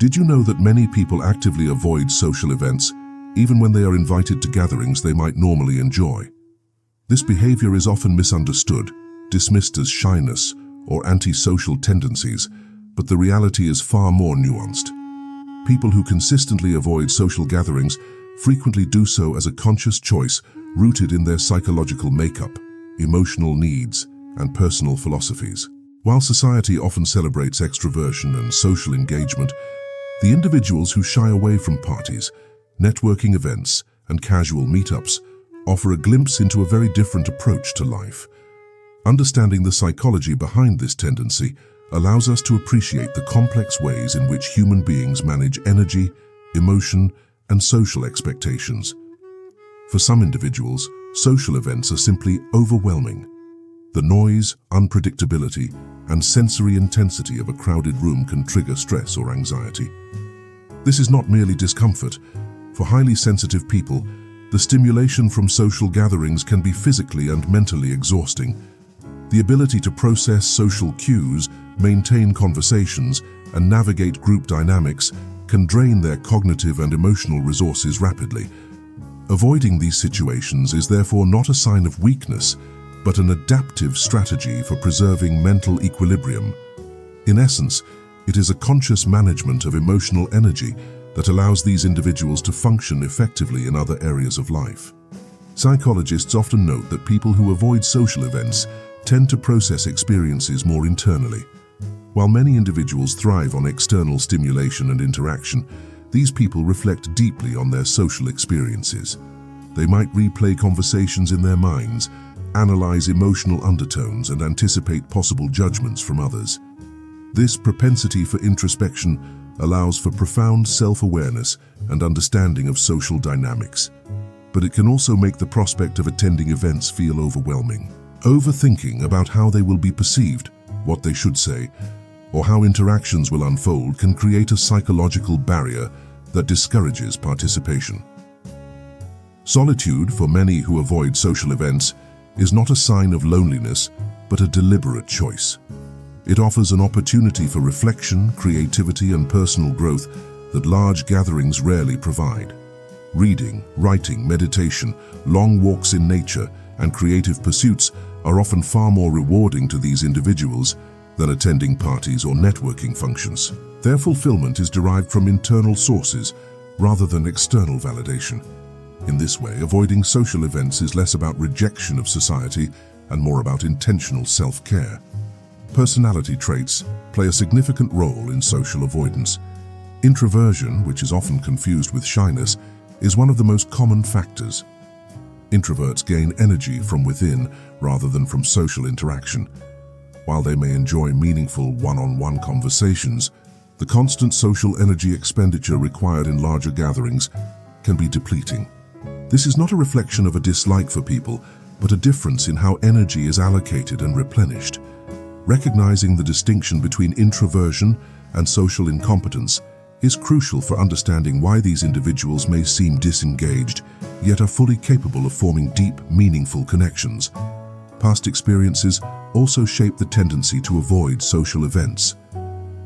Did you know that many people actively avoid social events, even when they are invited to gatherings they might normally enjoy? This behavior is often misunderstood, dismissed as shyness or antisocial tendencies, but the reality is far more nuanced. People who consistently avoid social gatherings frequently do so as a conscious choice rooted in their psychological makeup, emotional needs, and personal philosophies. While society often celebrates extroversion and social engagement, the individuals who shy away from parties, networking events, and casual meetups offer a glimpse into a very different approach to life. Understanding the psychology behind this tendency allows us to appreciate the complex ways in which human beings manage energy, emotion, and social expectations. For some individuals, social events are simply overwhelming. The noise, unpredictability, and sensory intensity of a crowded room can trigger stress or anxiety. This is not merely discomfort. For highly sensitive people, the stimulation from social gatherings can be physically and mentally exhausting. The ability to process social cues, maintain conversations, and navigate group dynamics can drain their cognitive and emotional resources rapidly. Avoiding these situations is therefore not a sign of weakness, but an adaptive strategy for preserving mental equilibrium. In essence, it is a conscious management of emotional energy that allows these individuals to function effectively in other areas of life. Psychologists often note that people who avoid social events tend to process experiences more internally. While many individuals thrive on external stimulation and interaction, these people reflect deeply on their social experiences. They might replay conversations in their minds, analyze emotional undertones, and anticipate possible judgments from others. This propensity for introspection allows for profound self-awareness and understanding of social dynamics. But it can also make the prospect of attending events feel overwhelming. Overthinking about how they will be perceived, what they should say, or how interactions will unfold can create a psychological barrier that discourages participation. Solitude, for many who avoid social events, is not a sign of loneliness, but a deliberate choice. It offers an opportunity for reflection, creativity, and personal growth that large gatherings rarely provide. Reading, writing, meditation, long walks in nature, and creative pursuits are often far more rewarding to these individuals than attending parties or networking functions. Their fulfillment is derived from internal sources rather than external validation. In this way, avoiding social events is less about rejection of society and more about intentional self-care. Personality traits play a significant role in social avoidance. Introversion, which is often confused with shyness, is one of the most common factors. Introverts gain energy from within rather than from social interaction. While they may enjoy meaningful one-on-one conversations, the constant social energy expenditure required in larger gatherings can be depleting. This is not a reflection of a dislike for people, but a difference in how energy is allocated and replenished. Recognizing the distinction between introversion and social incompetence is crucial for understanding why these individuals may seem disengaged, yet are fully capable of forming deep, meaningful connections. Past experiences also shape the tendency to avoid social events.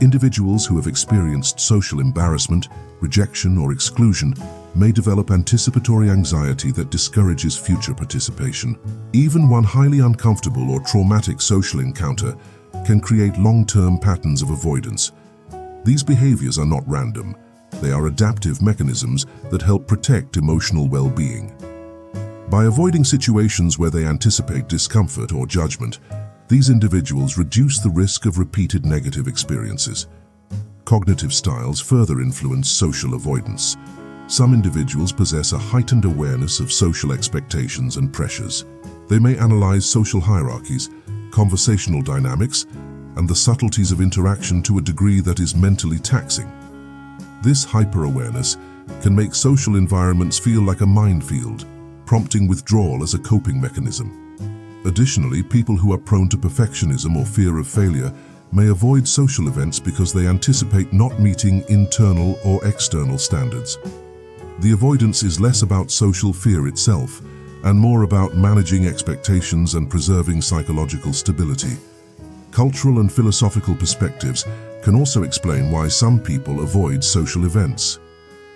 Individuals who have experienced social embarrassment, rejection, or exclusion may develop anticipatory anxiety that discourages future participation. Even one highly uncomfortable or traumatic social encounter can create long-term patterns of avoidance. These behaviors are not random. They are adaptive mechanisms that help protect emotional well-being. By avoiding situations where they anticipate discomfort or judgment, these individuals reduce the risk of repeated negative experiences. Cognitive styles further influence social avoidance. Some individuals possess a heightened awareness of social expectations and pressures. They may analyze social hierarchies, conversational dynamics, and the subtleties of interaction to a degree that is mentally taxing. This hyper-awareness can make social environments feel like a minefield, prompting withdrawal as a coping mechanism. Additionally, people who are prone to perfectionism or fear of failure may avoid social events because they anticipate not meeting internal or external standards. The avoidance is less about social fear itself and more about managing expectations and preserving psychological stability. Cultural and philosophical perspectives can also explain why some people avoid social events.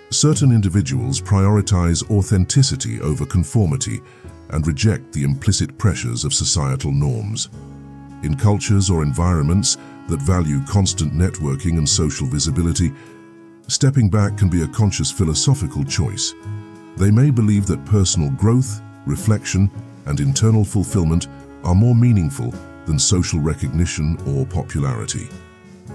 Certain individuals prioritize authenticity over conformity and reject the implicit pressures of societal norms. In cultures or environments that value constant networking and social visibility, stepping back can be a conscious philosophical choice. They may believe that personal growth, reflection, and internal fulfillment are more meaningful than social recognition or popularity.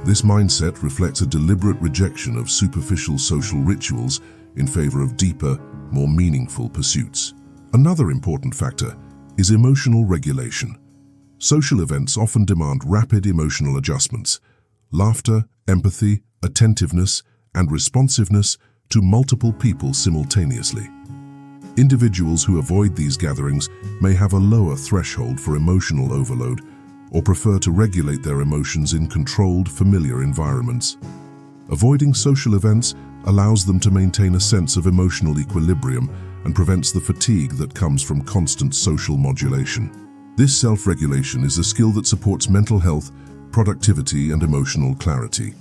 This mindset reflects a deliberate rejection of superficial social rituals in favor of deeper, more meaningful pursuits. Another important factor is emotional regulation. Social events often demand rapid emotional adjustments, laughter, empathy, attentiveness, and responsiveness to multiple people simultaneously. Individuals who avoid these gatherings may have a lower threshold for emotional overload or prefer to regulate their emotions in controlled, familiar environments. Avoiding social events allows them to maintain a sense of emotional equilibrium and prevents the fatigue that comes from constant social modulation. This self-regulation is a skill that supports mental health, productivity, and emotional clarity.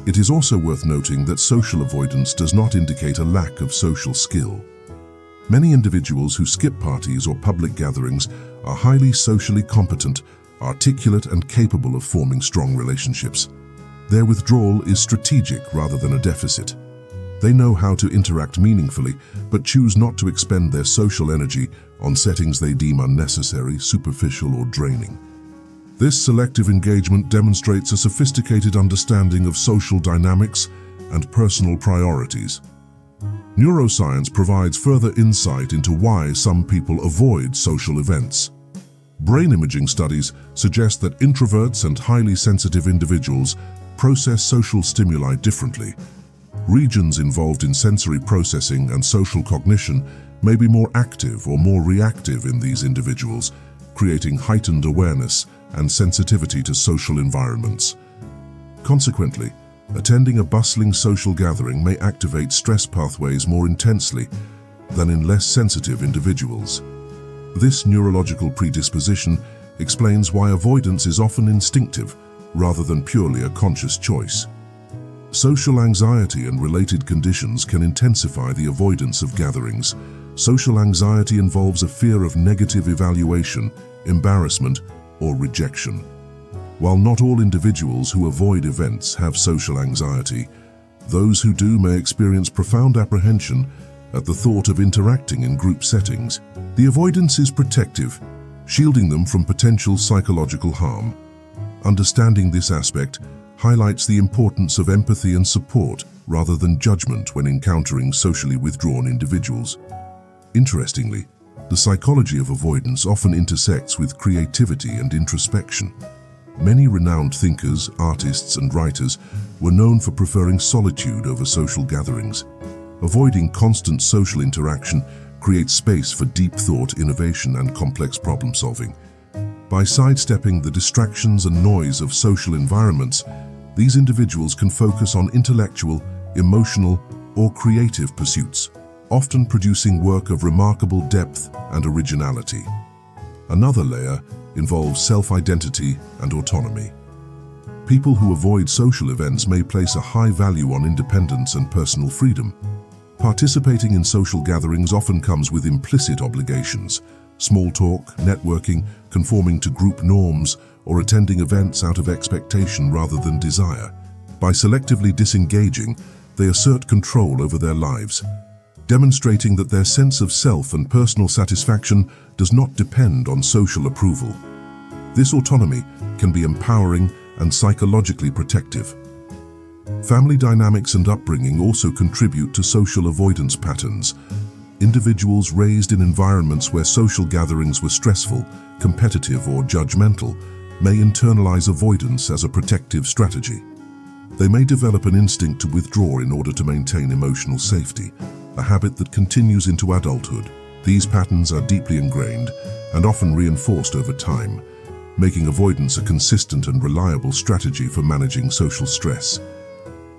It is also worth noting that social avoidance does not indicate a lack of social skill. Many individuals who skip parties or public gatherings are highly socially competent, articulate, and capable of forming strong relationships. Their withdrawal is strategic rather than a deficit. They know how to interact meaningfully, but choose not to expend their social energy on settings they deem unnecessary, superficial, or draining. This selective engagement demonstrates a sophisticated understanding of social dynamics and personal priorities. Neuroscience provides further insight into why some people avoid social events. Brain imaging studies suggest that introverts and highly sensitive individuals process social stimuli differently. Regions involved in sensory processing and social cognition may be more active or more reactive in these individuals, creating heightened awareness and sensitivity to social environments. Consequently, attending a bustling social gathering may activate stress pathways more intensely than in less sensitive individuals. This neurological predisposition explains why avoidance is often instinctive rather than purely a conscious choice. Social anxiety and related conditions can intensify the avoidance of gatherings. Social anxiety involves a fear of negative evaluation, embarrassment, or rejection. While not all individuals who avoid events have social anxiety, those who do may experience profound apprehension at the thought of interacting in group settings. The avoidance is protective, shielding them from potential psychological harm. Understanding this aspect highlights the importance of empathy and support rather than judgment when encountering socially withdrawn individuals. Interestingly, the psychology of avoidance often intersects with creativity and introspection. Many renowned thinkers, artists, and writers were known for preferring solitude over social gatherings. Avoiding constant social interaction creates space for deep thought, innovation, and complex problem-solving. By sidestepping the distractions and noise of social environments, these individuals can focus on intellectual, emotional, or creative pursuits, often producing work of remarkable depth and originality. Another layer involves self-identity and autonomy. People who avoid social events may place a high value on independence and personal freedom. Participating in social gatherings often comes with implicit obligations: small talk, networking, conforming to group norms, or attending events out of expectation rather than desire. By selectively disengaging, they assert control over their lives, demonstrating that their sense of self and personal satisfaction does not depend on social approval. This autonomy can be empowering and psychologically protective. Family dynamics and upbringing also contribute to social avoidance patterns. Individuals raised in environments where social gatherings were stressful, competitive, or judgmental may internalize avoidance as a protective strategy. They may develop an instinct to withdraw in order to maintain emotional safety, a habit that continues into adulthood. These patterns are deeply ingrained and often reinforced over time, making avoidance a consistent and reliable strategy for managing social stress.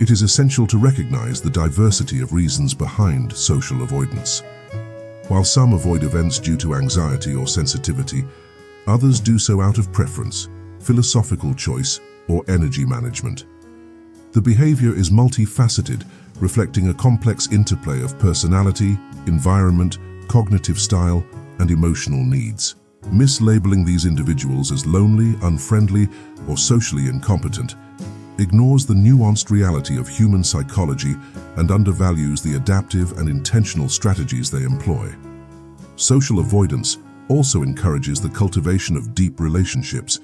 It is essential to recognize the diversity of reasons behind social avoidance. While some avoid events due to anxiety or sensitivity, others do so out of preference, philosophical choice, or energy management. The behavior is multifaceted, reflecting a complex interplay of personality, environment, cognitive style, and emotional needs. Mislabeling these individuals as lonely, unfriendly, or socially incompetent ignores the nuanced reality of human psychology and undervalues the adaptive and intentional strategies they employ. Social avoidance also encourages the cultivation of deep relationships.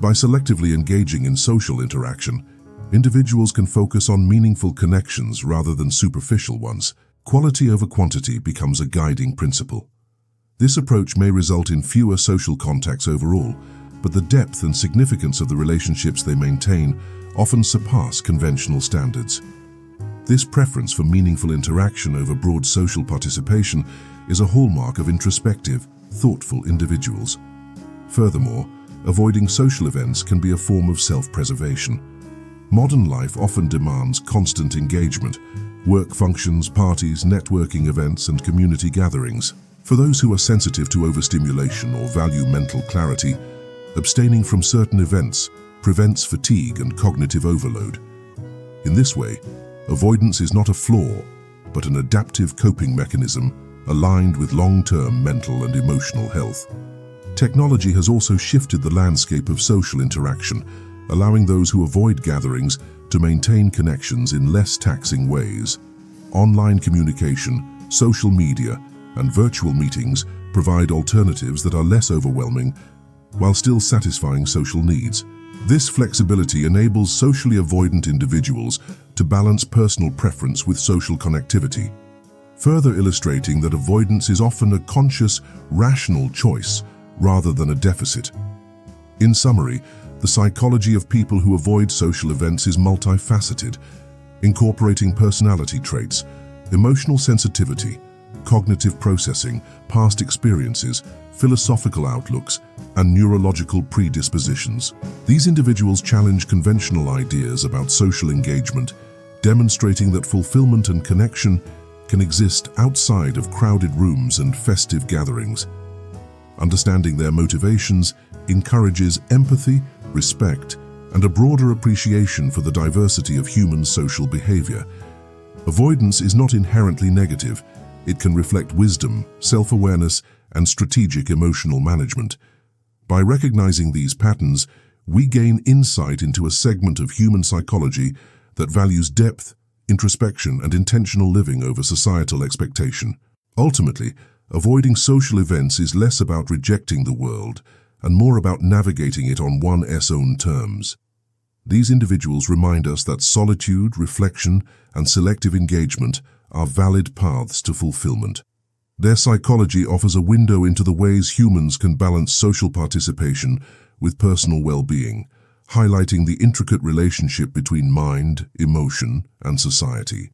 By selectively engaging in social interaction, individuals can focus on meaningful connections rather than superficial ones. Quality over quantity becomes a guiding principle. This approach may result in fewer social contacts overall, but the depth and significance of the relationships they maintain often surpass conventional standards. This preference for meaningful interaction over broad social participation is a hallmark of introspective, thoughtful individuals. Furthermore, avoiding social events can be a form of self-preservation. Modern life often demands constant engagement: work functions, parties, networking events, and community gatherings. For those who are sensitive to overstimulation or value mental clarity, abstaining from certain events prevents fatigue and cognitive overload. In this way, avoidance is not a flaw, but an adaptive coping mechanism aligned with long-term mental and emotional health. Technology has also shifted the landscape of social interaction, allowing those who avoid gatherings to maintain connections in less taxing ways. Online communication, social media, and virtual meetings provide alternatives that are less overwhelming while still satisfying social needs. This flexibility enables socially avoidant individuals to balance personal preference with social connectivity, further illustrating that avoidance is often a conscious, rational choice rather than a deficit. In summary, the psychology of people who avoid social events is multifaceted, incorporating personality traits, emotional sensitivity, cognitive processing, past experiences, philosophical outlooks, and neurological predispositions. These individuals challenge conventional ideas about social engagement, demonstrating that fulfillment and connection can exist outside of crowded rooms and festive gatherings. Understanding their motivations encourages empathy, respect, and a broader appreciation for the diversity of human social behavior. Avoidance is not inherently negative. It can reflect wisdom, self-awareness, and strategic emotional management. By recognizing these patterns, we gain insight into a segment of human psychology that values depth, introspection, and intentional living over societal expectation. Ultimately, avoiding social events is less about rejecting the world and more about navigating it on one's own terms. These individuals remind us that solitude, reflection, and selective engagement are valid paths to fulfillment. Their psychology offers a window into the ways humans can balance social participation with personal well-being, highlighting the intricate relationship between mind, emotion, and society.